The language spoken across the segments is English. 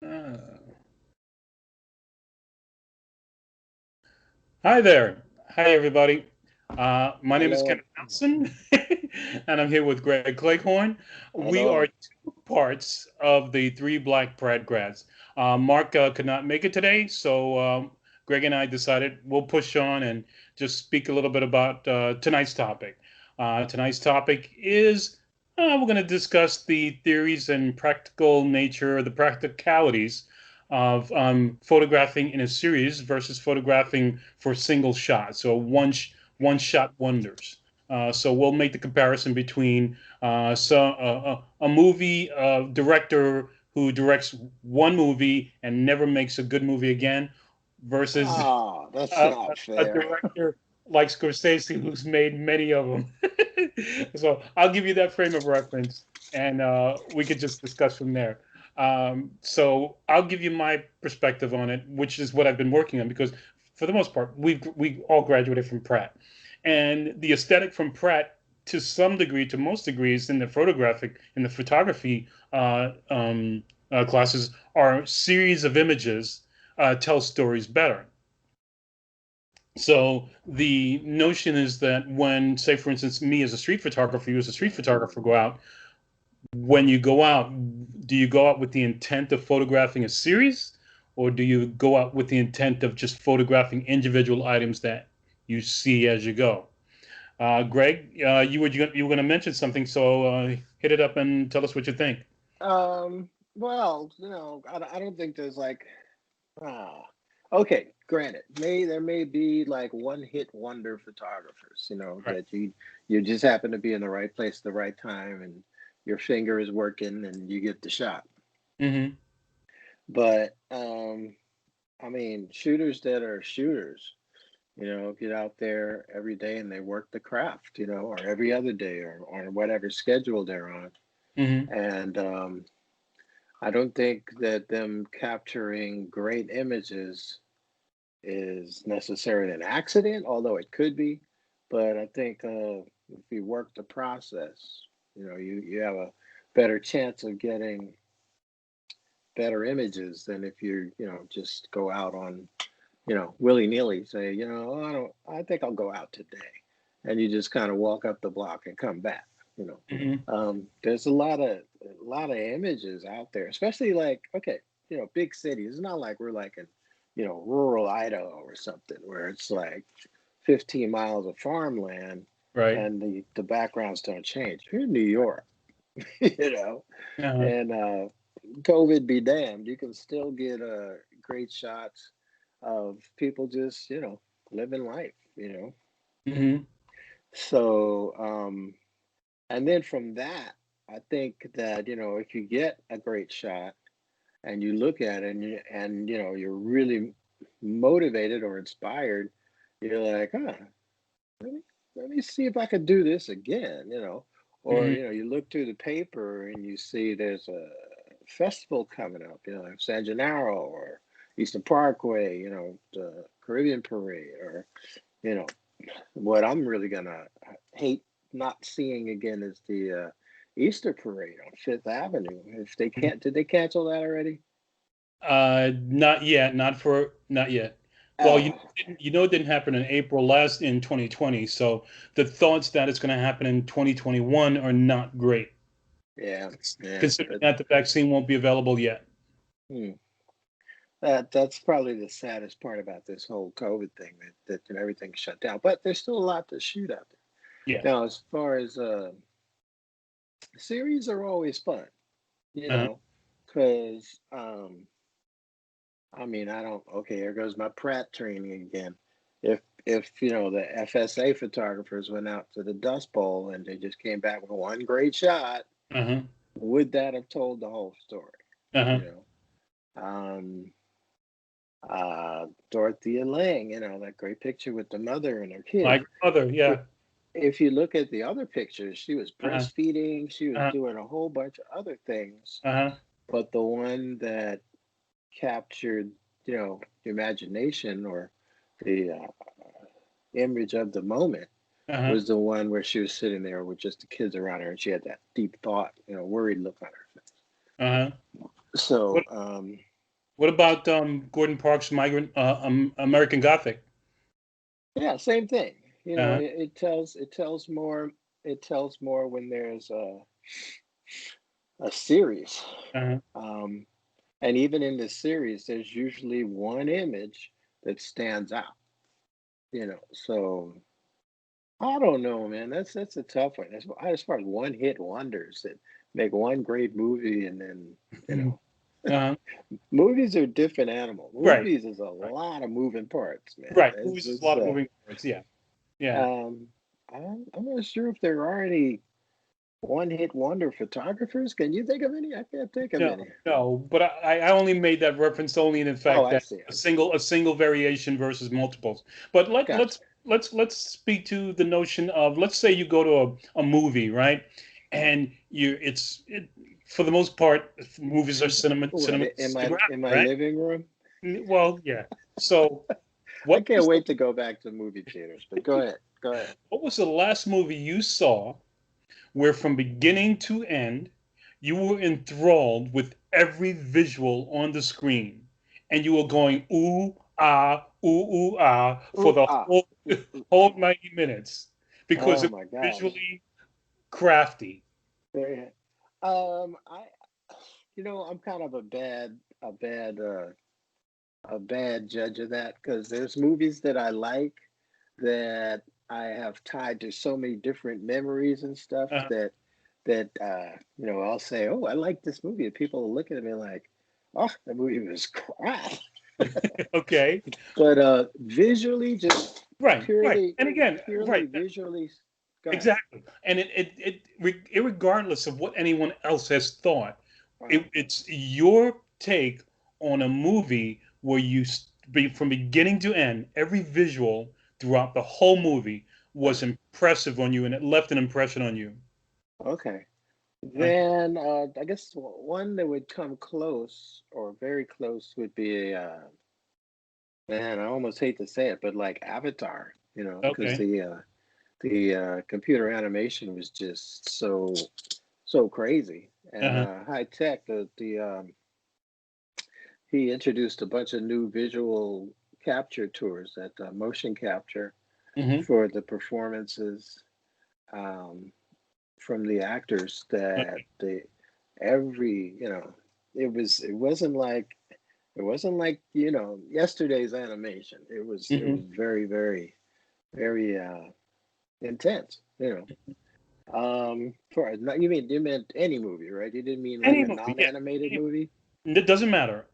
Uh, Hi there. Hi, everybody. My name is Hello, Kenneth, and I'm here with Greg Cleghorn. We are hello. two parts of the three Black Pratt grads. Mark could not make it today, so Greg and I decided we'll push on and just speak a little bit about tonight's topic. Tonight's topic is we're going to discuss the theories and practical nature, the practicalities of photographing in a series versus photographing for single shots, so one shot wonders. So we'll make the comparison between a movie director who directs one movie and never makes a good movie again versus Ah, that's a, not a fair. director like Scorsese who's made many of them. So I'll give you that frame of reference, and we could just discuss from there. So I'll give you my perspective on it, which is what I've been working on because for the most part we all graduated from Pratt, and the aesthetic from Pratt to some degree, to most degrees, in the photography classes are series of images tell stories better. So the notion is that when, say, for instance, me as a street photographer, you as a street photographer go out, when you go out, do you go out with the intent of photographing a series, or do you go out with the intent of just photographing individual items that you see as you go? Greg, you were going to mention something, so hit it up and tell us what you think. Well, I don't think there's like, ah, okay, granted, there may be like one hit wonder photographers, Right. that you just happen to be in the right place at the right time and your finger is working and you get the shot. Mm-hmm. But I mean, shooters that are shooters, get out there every day and they work the craft, or every other day or whatever schedule they're on. Mm-hmm. And I don't think that them capturing great images is necessarily an accident, although it could be. But I think if you work the process, you have a better chance of getting better images than if you just go out on, willy nilly, say, "Oh, I think I'll go out today." And you just kind of walk up the block and come back, you know. Mm-hmm. There's a lot of images out there, especially like, okay, big cities. It's not like we're like in, rural Idaho or something where it's like 15 miles of farmland Right. and the backgrounds don't change. We're in New York, you know, Uh-huh. and COVID be damned, you can still get great shots of people just, living life, Mm-hmm. So, and then from that, I think that, if you get a great shot and you look at it and you're really motivated or inspired, you're like, let me, let me see if I could do this again, or, Mm-hmm. you look through the paper and you see there's a festival coming up, like San Gennaro or Eastern Parkway, the Caribbean Parade, or, you know, what I'm really gonna hate not seeing again is the Easter parade on Fifth Avenue. If they can't, did they cancel that already? Not yet. Not yet. Well, Uh, it didn't happen in April last in 2020. So the thoughts that it's going to happen in 2021 are not great, yeah, yeah. considering that the vaccine won't be available yet. Hmm. That's probably the saddest part about this whole COVID thing that everything's shut down. But there's still a lot to shoot out Yeah. there. Now, as far as series are always fun, Uh-huh. because I mean, I don't. Okay, here goes my Pratt training again. If the FSA photographers went out to the Dust Bowl and they just came back with one great shot, Uh-huh. would that have told the whole story? Uh-huh. You um, Dorothea Lange, that great picture with the mother and her My kid. grandmother. I- Yeah. If you look at the other pictures, she was Uh-huh. breastfeeding, she was Uh-huh. doing a whole bunch of other things, Uh-huh. but the one that captured, the imagination or the image of the moment Uh-huh. was the one where she was sitting there with just the kids around her and she had that deep thought, worried look on her face. Uh-huh. So, What What about Gordon Parks' Migrant American Gothic? yeah, same thing. You know, Uh, it tells more when there's a series. uh, Um, and even in the series, there's usually one image that stands out. So I don't know, man. That's a tough one. As far as one hit wonders that make one great movie, and then you know, uh, movies are a different animal. right, Movies is a right, lot of moving parts, man. right. It's, Movies is a it's lot of moving parts. Yeah, yeah. um, I'm not sure if there are any one hit wonder photographers. Can you think of any? I can't think of No, any. no. But I only made that reference only in the Oh, fact I that see. a I see. single variation versus multiples. But Gotcha. let's speak to the notion of, let's say you go to a movie, right? And for the most part, movies are What in cinematographic, my right? living room? Well, yeah. So I what can't was the wait to go back to movie theaters. But go ahead. Go ahead. what was the last movie you saw where from beginning to end you were enthralled with every visual on the screen and you were going ooh ah for Ooh, the ah, whole ah. 90 minutes because Oh it my was gosh. visually crafty. Very. I, I'm kind of a bad, a bad judge of that because there's movies that I like that I have tied to so many different memories and stuff uh, that I'll say, oh, I like this movie, and people will look at me like, oh, the movie was crap. okay, But visually, just right, purely, and again, purely right, visually, go ahead. exactly, and regardless of what anyone else has thought, Uh, it's your take on a movie where from beginning to end, every visual throughout the whole movie was uh, impressive on you, and it left an impression on you. okay. Uh, Then I guess one that would come close or very close would be man, I almost hate to say it, but like Avatar, because okay. the computer animation was just so crazy and Uh-huh. high tech. The he introduced a bunch of new visual capture tours, that motion capture Hmm. for the performances um, from the actors. That Okay. the every it wasn't like yesterday's animation. It was Hmm. very very very intense. For you meant any movie, right? You didn't mean like Any a movie, yeah. non-animated Any movie? It doesn't matter.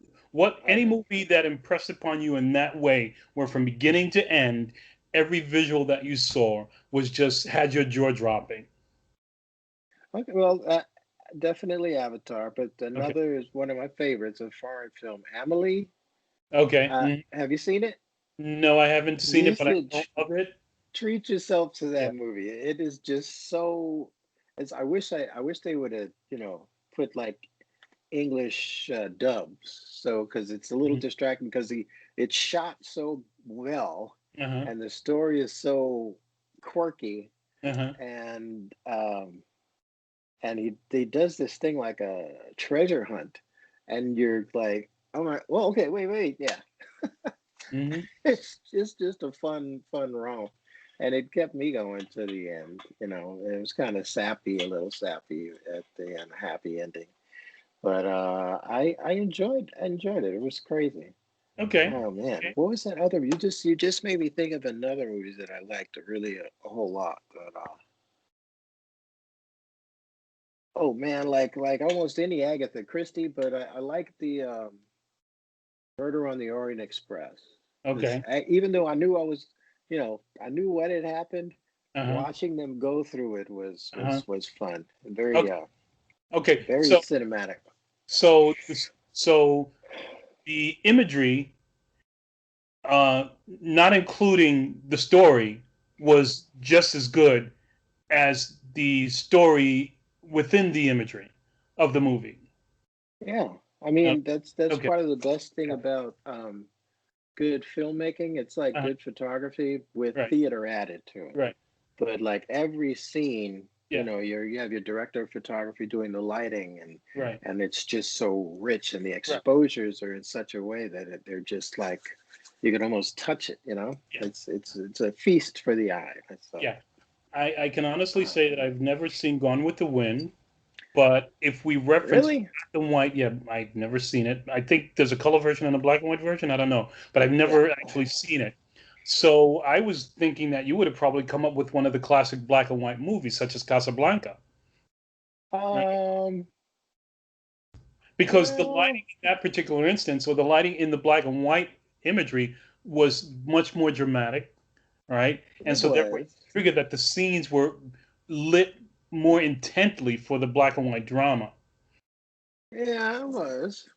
Any Okay. movie that impressed upon you in that way, where from beginning to end, every visual that you saw was just had your jaw dropping. Okay. Well, definitely Avatar, but Okay. another is one of my favorites, a foreign film, Amelie. Okay. Mhm. Have you seen it? No, I haven't seen You it, but I should know of it. treat yourself to Yeah. that movie. It is just so. I wish they would have put like English dubs, so because it's a little Mhm. distracting because it's shot so well, Uh-huh. and the story is so quirky, Uh-huh. and he does this thing like a treasure hunt, and you're like, oh my, well, okay, wait, yeah, Hmm. it's just a fun romp, and it kept me going to the end. It was kind of sappy, a little sappy at the end, happy ending, but I enjoyed it. It was crazy. Okay. Oh man, Okay. what was that other? You just made me think of another movie that I liked really a whole lot. But oh man, like almost any Agatha Christie, but I like the Murder on the Orient Express because Okay. even though I knew I knew what had happened, Uh-huh. watching them go through it was Uh-huh. was was fun and very Okay. Okay. very cinematic. So the imagery, not including the story, was just as good as the story within the imagery of the movie. Yeah, I Uh, mean that's okay. part of the best thing Yeah. about good filmmaking. It's like Uh, good photography with right. theater added to it. Right. But like every scene. You Yeah. know, you have your director of photography doing the lighting, Right. and it's just so rich, and the Right. exposures are in such a way that they're just like you can almost touch it. You know, Yeah. it's a feast for the eye. So, Yeah. I can honestly say that I've never seen Gone with the Wind, but if we reference really, black and white, yeah, I've never seen it. I think there's a color version and a black and white version. I don't know, but I've yeah. never actually seen it. So I was thinking that you would have probably come up with one of the classic black and white movies, such as Casablanca, right? Um, Because the well, lighting in that particular instance, or the lighting in the black and white imagery, was much more dramatic, right? And it so therefore, was. you figured that the scenes were lit more intently for the black and white drama. Yeah, it was.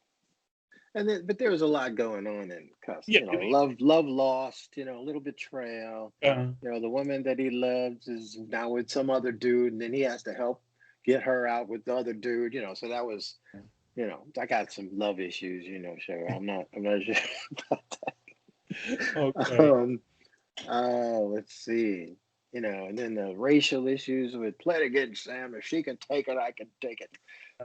And then, but there was a lot going on in Cuss. Yeah. You know, love lost. You know, a little betrayal. Uh, You know, the woman that he loves is now with some other dude, and then he has to help get her out with the other dude. You know, so that was, you know, I got some love issues. You know, sure. I'm not sure about that. okay. Let's see. You know, and then the racial issues with play it again, Sam. If she can take it, I can take it.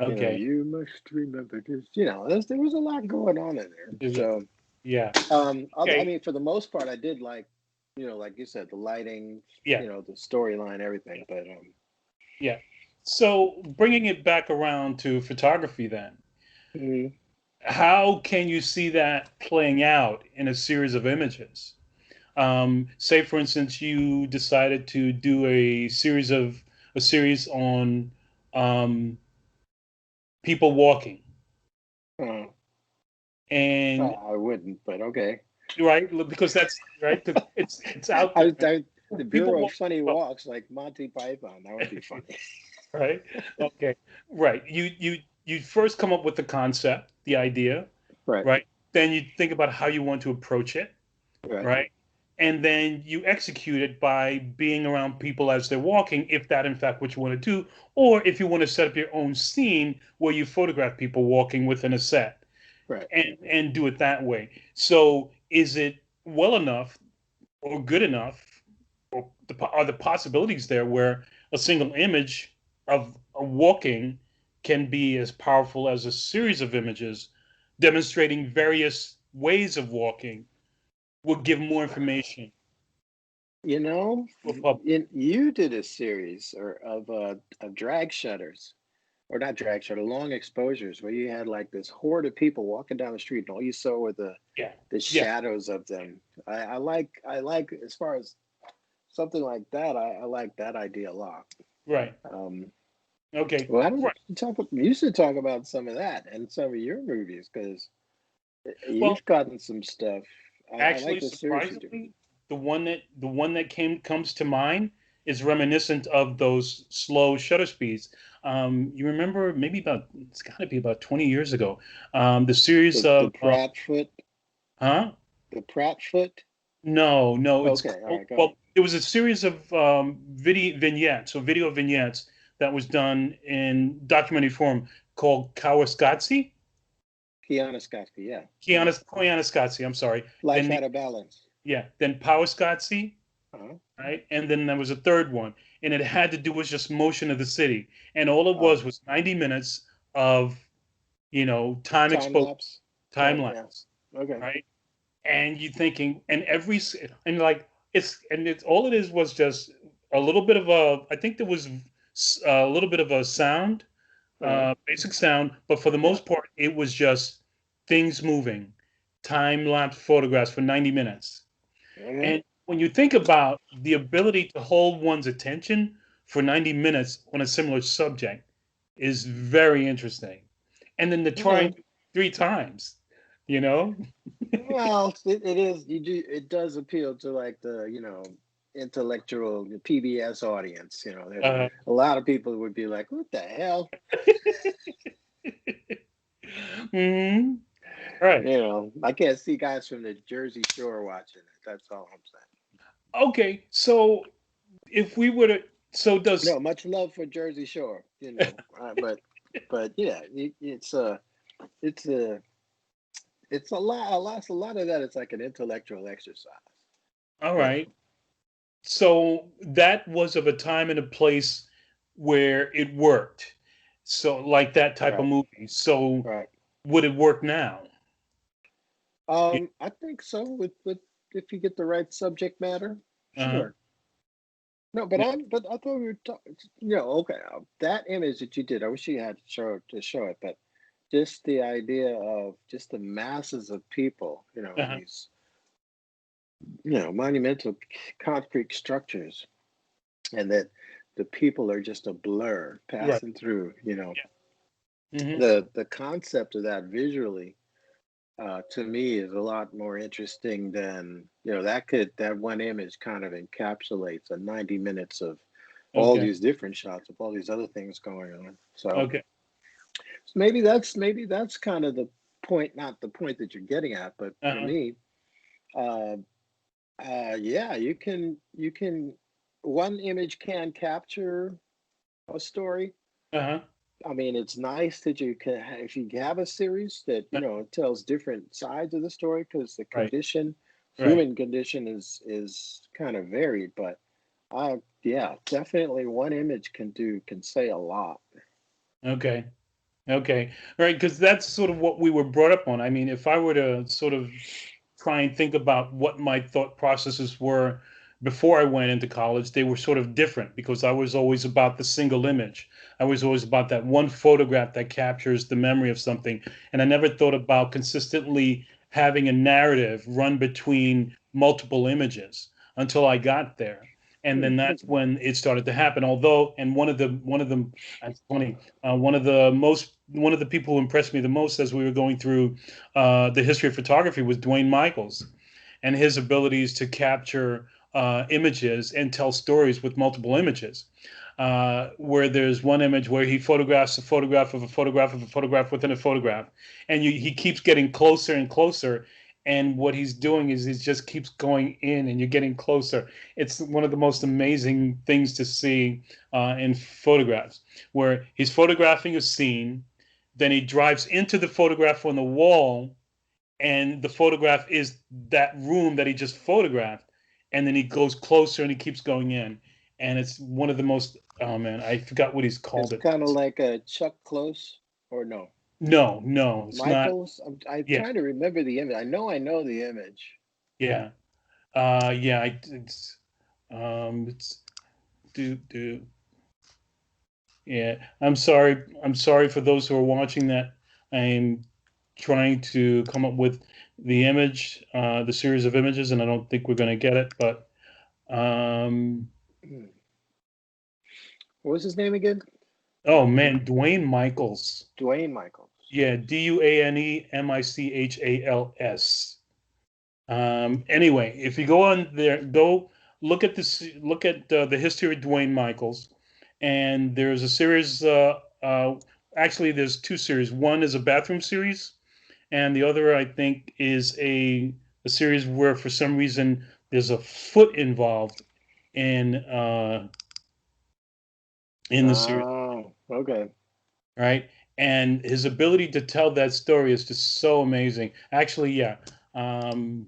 You know, Okay. you must remember this. You know, there was a lot going on in there. Is it? So, Yeah. I Okay. mean, for the most part, I did like, you know, like you said, the lighting, Yeah. you know, the storyline, Yeah. everything. But Yeah. So bringing it back around to photography, then, mhm. how can you see that playing out in a series of images? Say, for instance, you decided to do a series on um, people walking, uh, and I wouldn't, but okay. right, because that's right, 'cause it's out there. The People Bureau of walk, Funny Walks, like Monty Python, that would be funny. right? Okay, right. You first come up with the concept, the idea, Right, right? Then you think about how you want to approach it, right, right? And then you execute it by being around people as they're walking, if that in fact what you want to do, or if you want to set up your own scene where you photograph people walking within a set right. and do it that way. So is it well enough or good enough, or are the possibilities there where a single image of a walking can be as powerful as a series of images demonstrating various ways of walking will give more information You know, to a public. you did a series of drag shutters, or not drag shutter, long exposures, where you had like this horde of people walking down the street, and all you saw were Yeah, the yeah, shadows of them. I like as far as something like that. I like that idea a lot. right. Um, Okay, well, I don't right. you should talk about some of that and some of your movies because Well, you've gotten some stuff. I like actually, the series you do. surprisingly, the one that came comes to mind is reminiscent of those slow shutter speeds. You remember maybe about it's got to be about 20 years ago. The series The of Pratt foot, huh? the Pratt foot. No, no, it's Okay, all called, right, go ahead. well, it was a series of video vignettes that was done in documentary form called Kawasatsi. Kiana Scotty, yeah. Uh-huh. Koyaanisqatsi, I'm sorry. Life Then out of balance. yeah, then Powasqatsi, Uh-huh. right? And then there was a third one, and it had to do with just motion of the city, and all it Uh, was 90 minutes of time time exposed, lapse. time Yeah. lapse, Okay. right? And you thinking, and and like it's all it is was just a little bit of a. I think there was a little bit of a sound, Uh-huh. basic sound, but for the Yeah. most part, it was just things moving, time lapse photographs for 90 minutes. Okay. And when you think about the ability to hold one's attention for 90 minutes on a similar subject is very interesting. And then to try Yeah. and do it 3 times, you know? Well, it is you do it does appeal to like the, intellectual PBS audience. You know, there's Uh, a lot of people would be like, "What the hell?" hmm. Right. I can't see guys from the Jersey Shore watching it. That's all I'm saying. Okay. So if we were to, so does, No, much love for Jersey Shore, but yeah, it's a a lot of that. It's like an intellectual exercise. all You know, right. So that was of a time and a place where it worked. So like that type of Right. movie. So Right. would it work now? Yeah. I think so. With if you get the right subject matter, Uh-huh. sure. No, but Yeah. but I thought we were talking. Okay. That image that you did, I wish you had to show it, but just the idea of just the masses of people, Uh-huh. these, monumental concrete structures, and that the people are just a blur Right. passing through. Yeah. Hmm. The concept of that visually, to me, is a lot more interesting than that one image kind of encapsulates a 90 minutes of all Okay. these different shots of all these other things going on. So Okay. maybe that's kind of the point, not the point that you're getting at, but for Uh-huh. me, uh, yeah, you can one image can capture a story. Uh-huh. I mean, it's nice that you can if you have a series that Uh, tells different sides of the story, because the right. condition, Right. human condition, is kind of varied. But yeah, definitely one image can say a lot. Okay. Okay. All right. Because that's sort of what we were brought up on. I mean, if I were to sort of try and think about what my thought processes were before I went into college, they were sort of different because I was always about the single image. I was always about that one photograph that captures the memory of something. And I never thought about consistently having a narrative run between multiple images until I got there. And then that's when it started to happen. Although, and one of the, that's funny. One of the people who impressed me the most as we were going through the history of photography was Dwayne Michaels and his abilities to capture images and tell stories with multiple images. Where there's one image where he photographs a photograph of a photograph of a photograph within a photograph, and he keeps getting closer and closer. And what he's doing is he just keeps going in, and you're getting closer. It's one of the most amazing things to see in photographs, where he's photographing a scene, then he drives into the photograph on the wall, and the photograph is that room that he just photographed, and then he goes closer and he keeps going in, and it's one of the most, oh man, I forgot what he's It's called it. kind of like a Chuck Close, or no, No, no, it's not. Michaels. I'm Yeah, trying to remember the image. I know the image. yeah, yeah. It's do. Yeah, I'm sorry for those who are watching that. I'm trying to come up with the image, the series of images, and I don't think we're going to get it, but. Um, What was his name again? Oh man, Dwayne Michaels. Dwayne Michaels. Yeah, DuaneMichals. Anyway, if you go on there, go look at this. Look at the history of Dwayne Michaels, and there's a series. Actually, there's two series. One is a bathroom series, and the other, I think, is a series where, for some reason, there's a foot involved in the series. Oh, okay. Right? And his ability to tell that story is just so amazing. Actually, yeah. Um,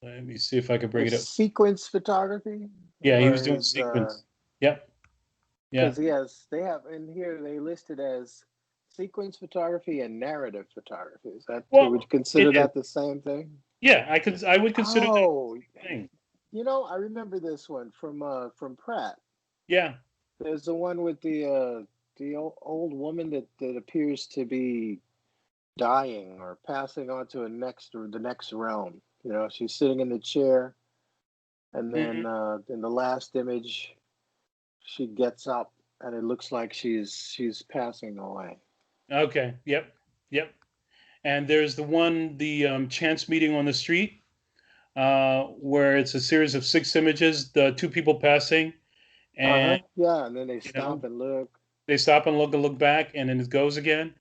Let me see if I can bring The it up. sequence photography, Yeah, he was or doing his sequence. Yep. Yeah. because they have in here, they listed as sequence photography and narrative photography. Is that, would Well, you it consider is. that the same thing? Yeah, I would consider that Oh, a thing. I remember this one from Pratt. Yeah. There's the one with the old woman that appears to be dying or passing on to the next realm. She's sitting in the chair, and Hmm. then in the last image, she gets up, and it looks like she's passing away. Okay. Yep. Yep. And there's the chance meeting on the street, where it's a series of six images, the two people passing, Uh and huh. Yeah, and then they you stop know and look. they stop and look back, and then it goes again.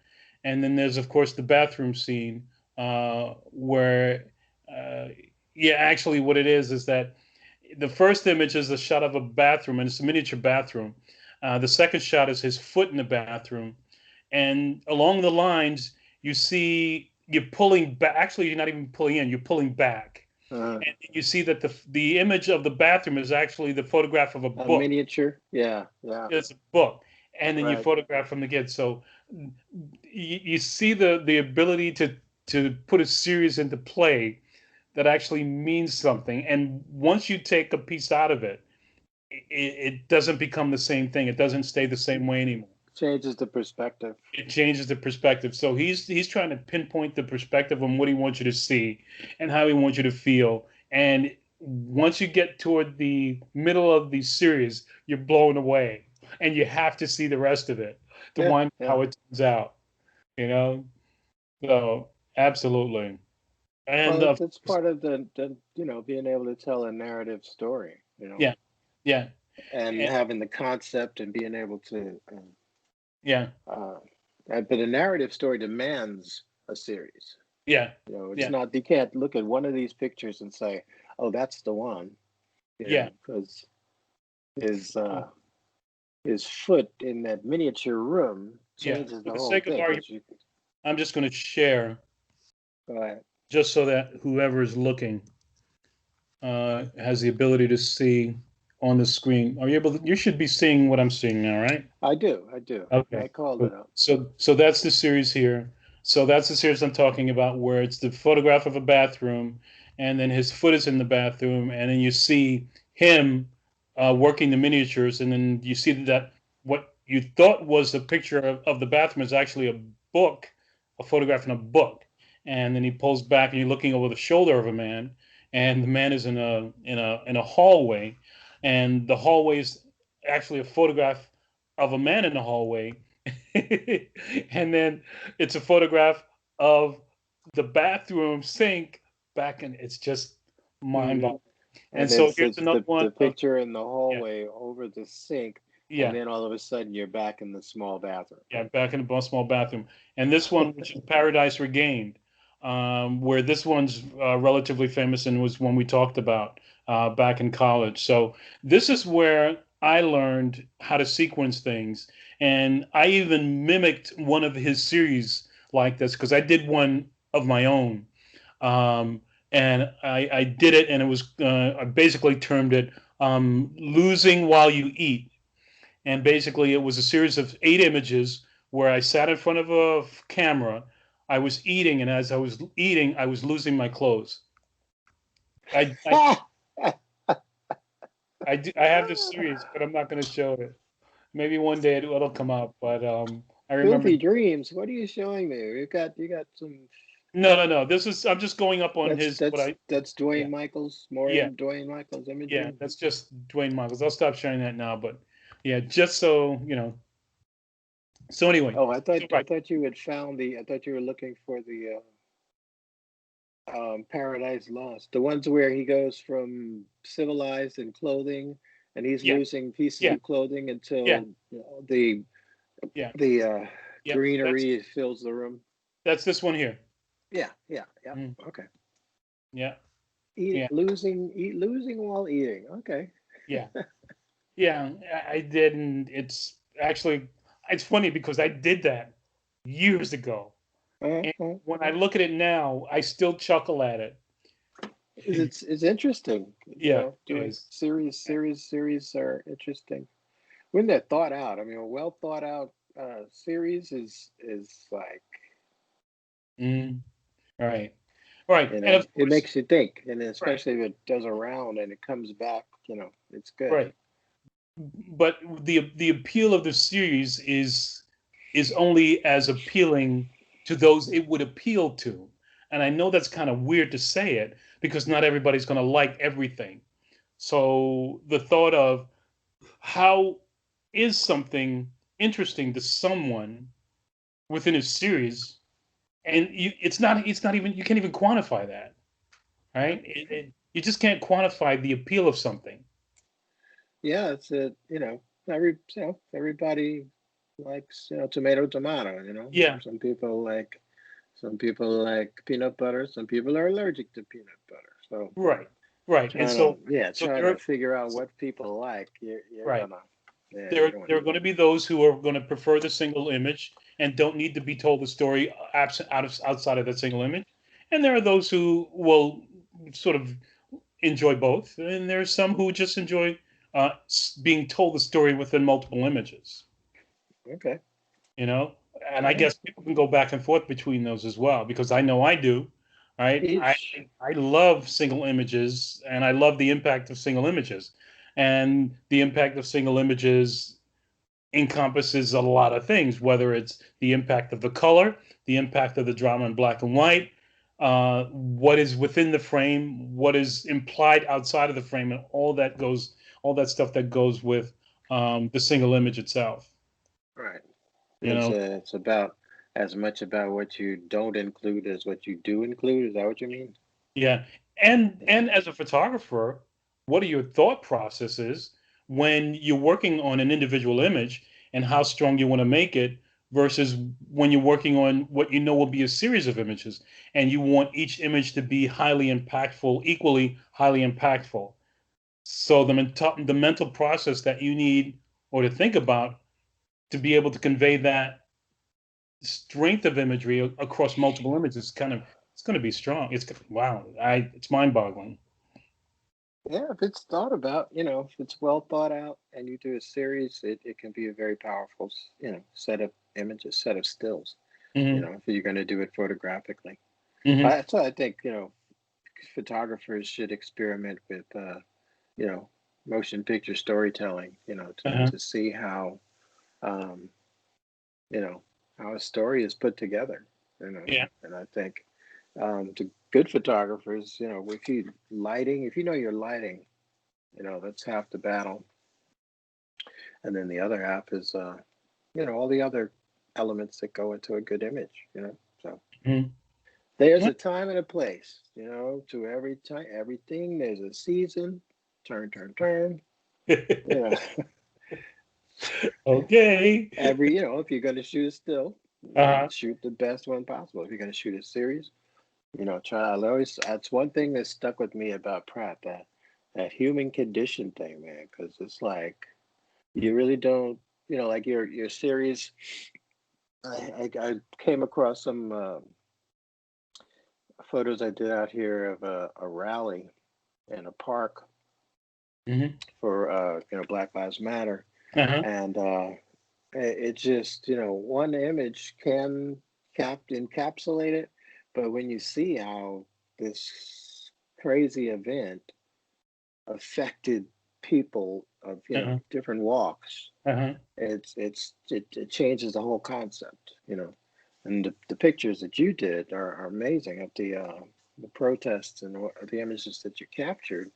And then there's, of course, the bathroom scene, where, uh, yeah, actually, what it is that the first image is a shot of a bathroom, and it's a miniature bathroom. The second shot is his foot in the bathroom, and along the lines, you see you're pulling back. Actually, you're not even pulling in; you're pulling back, Uh, and you see that the image of the bathroom is actually the photograph of a a book. miniature. Yeah, yeah. It's a book, and then you Right. photograph from the kid. So you see the ability to put a series into play that actually means something. And once you take a piece out of it, it doesn't become the same thing. It doesn't stay the same way anymore. Changes the perspective. It changes the perspective. So he's trying to pinpoint the perspective on what he wants you to see and how he wants you to feel. And once you get toward the middle of the series, you're blown away, and you have to see the rest of it to Yeah, wind yeah. how it turns out. You know, so absolutely. And Well, it's part of the being able to tell a narrative story, yeah, yeah, and and, having the concept and being able to. yeah, Uh, but a narrative story demands a series. yeah, It's yeah, not, you can't look at one of these pictures and say, "Oh, that's the one," yeah. because his his foot in that miniature room Yeah. changes For the the whole sake of thing. argument, Because you I'm just going to share go ahead. just so that whoever is looking has the ability to see on the screen. Are you able to, you should be seeing what I'm seeing now, right? I do, I do. I Okay. called Cool. it up. So that's the series here. So that's the series I'm talking about, where it's the photograph of a bathroom, and then his foot is in the bathroom, and then you see him working the miniatures, and then you see that what you thought was a picture of the bathroom is actually a book, a photograph in a book. And then he pulls back, and you're looking over the shoulder of a man, and the man is in a hallway, and the hallway is actually a photograph of a man in the hallway. And then it's a photograph of the bathroom sink back, and it's just mind Hmm. boggling. And And so it's here's it's another the one of picture in the yeah, hallway over the sink, and yeah, then all of a sudden you're back in the small bathroom. yeah, back in the small bathroom. And this one, which is Paradise Regained, where this one's relatively famous and was one we talked about back in college. So this is where I learned how to sequence things, and I even mimicked one of his series like this because I did one of my own. Um, and I did it, and it was I basically termed it "Losing While You Eat." And basically, it was a series of 8 images where I sat in front of a camera. I was eating, and as I was eating, I was losing my clothes. I I I have this series, but I'm not going to show it. Maybe one day it'll come up. But I remember. Filthy dreams. What are you showing me? You got some. No. This is I'm just going up on That's his what that's I. that's Yeah, Dwayne Michaels, more yeah, Dwayne Michaels yeah. imagery. That's just Dwayne Michaels. I'll stop sharing that now. But yeah, just so you know. So anyway, Oh, I thought so I right. thought you had found the. I thought you were looking for the Paradise Lost, the ones where he goes from civilized and clothing, and he's Yeah, losing pieces yeah, of clothing yeah, until the yeah. the uh, Yep. greenery fills the room. That's this one here. Yeah, yeah, yeah. Mm, Okay. yeah, Eat yeah, losing while eating. Okay. yeah, yeah. I did, and it's funny because I did that years ago, and Uh, when I look at it now, I still chuckle at it. it's interesting, Yeah, it doing is. series are interesting when they're thought out. I mean, a well thought out series is like, Mm, right, right, and of it course, makes you think, and right, especially if it does a round and it comes back, it's good. right. But the appeal of the series is only as appealing to those it would appeal to. And I know that's kind of weird to say it because not everybody's going to like everything. So the thought of how is something interesting to someone within a series, and it's not even you can't even quantify that, right? You just can't quantify the appeal of something. Yeah, it's a everybody likes tomato. Yeah, Some people like peanut butter. Some people are allergic to peanut butter. So right, right. And trying to yeah, so trying to there, figure out so, what people like. You're right. gonna yeah, you're There gonna are going to be those who are going to prefer the single image and don't need to be told the story absent outside of that single image, and there are those who will sort of enjoy both, and there's some who just enjoy being told the story within multiple images. Okay. You know, and I Yeah. guess people can go back and forth between those as well because I know I do. Right? Each. I love single images, and I love the impact of single images, and the impact of single images encompasses a lot of things, whether it's the impact of the color, the impact of the drama in black and white, what is within the frame, what is implied outside of the frame, and all that stuff that goes with the single image itself. Right. You know, It's about as much about what you don't include as what you do include. Is that what you mean? yeah. Yeah. And as a photographer, what are your thought processes when you're working on an individual image and how strong you want to make it versus when you're working on what you know will be a series of images and you want each image to be highly impactful, equally highly impactful. So the mental process that you need or to think about to be able to convey that strength of imagery across multiple images kind of it's going to be strong. It's mind-boggling. Yeah, if it's thought about, if it's well thought out and you do a series, it can be a very powerful, set of images, set of stills, Hmm. if you're going to do it photographically. Hmm. So I think, photographers should experiment with, you know, motion picture storytelling, Uh-huh. to see um, you know, how a story is put together, Yeah. and I think to good photographers, if you know your lighting, that's half the battle. And then the other half is, all the other elements that go into a good image. So Mhm. there's a time and a place, to every time, everything. There's a season, turn, turn, turn. You know, Okay. if you're going to shoot a still, Uh-huh. shoot the best one possible. If you're going to shoot a series, try. I always, that's one thing that stuck with me about Pratt, that human condition thing, man, because it's like, you really don't, like your series. I came across some photos I did out here of a rally in a park Hmm. for Black Lives Matter, Uh-huh. and it just one image can encapsulate it, but when you see how this crazy event affected people of Uh-huh. different walks, Uh-huh. it changes the whole concept, and the pictures that you did are amazing at the protests and the images that you captured,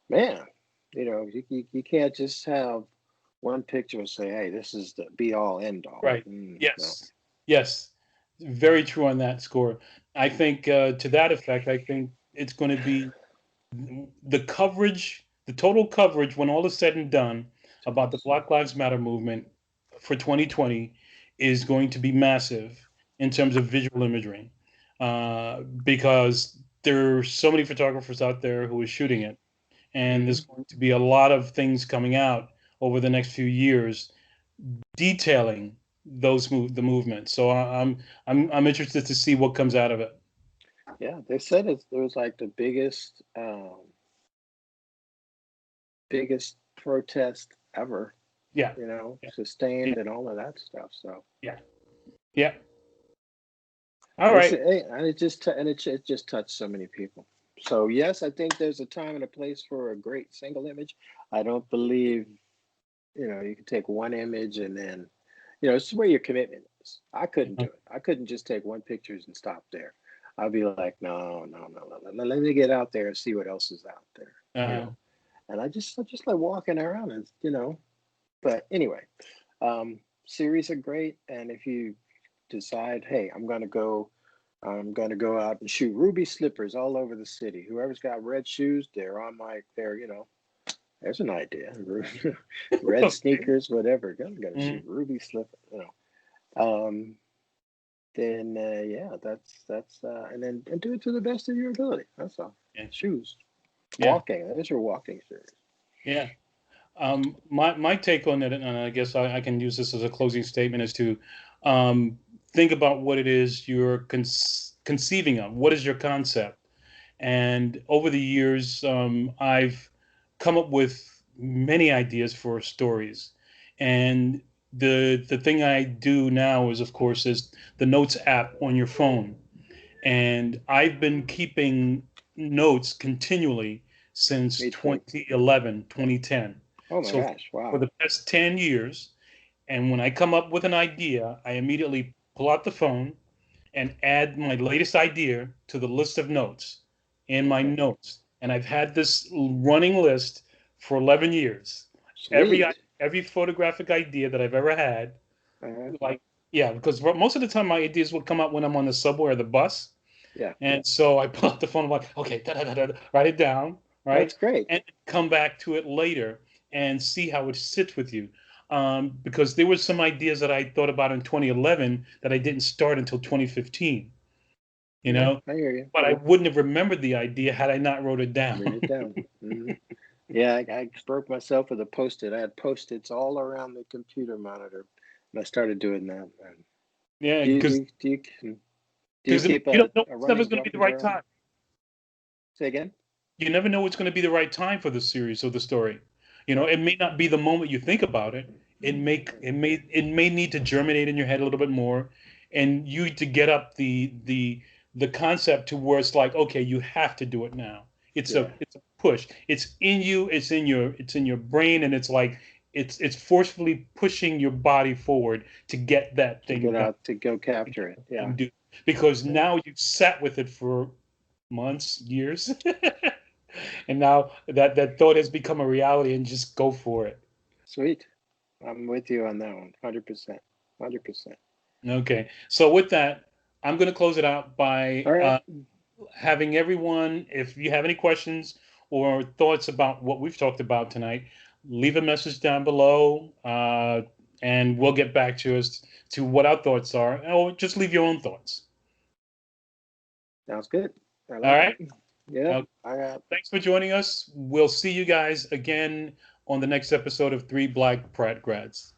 man. You can't just have one picture and say, hey, this is the be all end all. Right. No. Yes. Yes. Very true on that score. I think to that effect, I think it's going to be the coverage, the total coverage when all is said and done about the Black Lives Matter movement for 2020 is going to be massive in terms of visual imagery, because there are so many photographers out there who are shooting it, and there's Hmm. going to be a lot of things coming out over the next few years detailing the movement. So I'm interested to see what comes out of it. Yeah, they said it was like the biggest protest ever, Yeah, yeah, yeah, sustained and all of that stuff. So yeah, yeah. All right. and it just touched so many people. So yes, I think there's a time and a place for a great single image. I don't believe you can take one image and then it's where your commitment is. I couldn't do Uh-huh. it. I couldn't just take one pictures and stop there. I'd be like, no, no, no, no, no. Let me get out there and see what else is out there. Uh-huh. And I just like walking around and. But anyway, series are great, and if you decide, hey, I'm gonna go out and shoot ruby slippers all over the city. Whoever's got red shoes, they're on my, they're, there's an idea. Red Okay. sneakers, whatever. Gonna shoot Mhm. ruby slippers. Um, then yeah, and then and do it to the best of your ability. That's all. Yeah, Shoes, yeah, walking. There's your walking series. yeah. My take on it, and I guess I can use this as a closing statement, is to um, think about what it is you're conceiving of. What is your concept? And over the years, I've come up with many ideas for stories. And the thing I do now is, of course, is the Notes app on your phone. And I've been keeping notes continually since Me too. 2011, 2010. Oh my So gosh! for Wow. the past 10 years, and when I come up with an idea, I immediately pull out the phone and add my latest idea to the list of notes in my Okay. notes. And I've had this running list for 11 years. Every Sweet. every photographic idea that I've ever had, Uh-huh. like yeah, because most of the time my ideas will come out when I'm on the subway or the bus. Yeah. And so I pull out the phone, I'm like, okay, da, da, da, da, write it down, That's right? great. And come back to it later and see how it sits with you. Because there were some ideas that I thought about in 2011 that I didn't start until 2015, you Yeah, know, I hear you. but I wouldn't have remembered the idea had I not wrote it Write down. it down. Yeah, I broke myself with a post-it. I had post-its all around the computer monitor, and I started doing that. And Yeah, do you do because you, do you, do you because keep you don't know a it's never running going to be the drum right journal? time. Say again? You never know what's going to be the right time for the series or the story. Right. It may not be the moment you think about it. It may need to germinate in your head a little bit more, and you to get up the concept to where it's like, okay, you have to do it now. Yeah. It's a push. It's in you. It's in your brain, and it's like it's forcefully pushing your body forward to get that To thing get done out to go capture it. Yeah. and do because Yeah. now you've sat with it for months, years. And now that thought has become a reality and just go for it. Sweet. I'm with you on that one. 100%. 100%. Okay. So with that, I'm going to close it out by All right. having everyone, if you have any questions or thoughts about what we've talked about tonight, leave a message down below, and we'll get back to us to what our thoughts are, or just leave your own thoughts. Sounds good. I All like it. right. Yep. Now, I got thanks for joining us. We'll see you guys again on the next episode of Three Black Pratt Grads.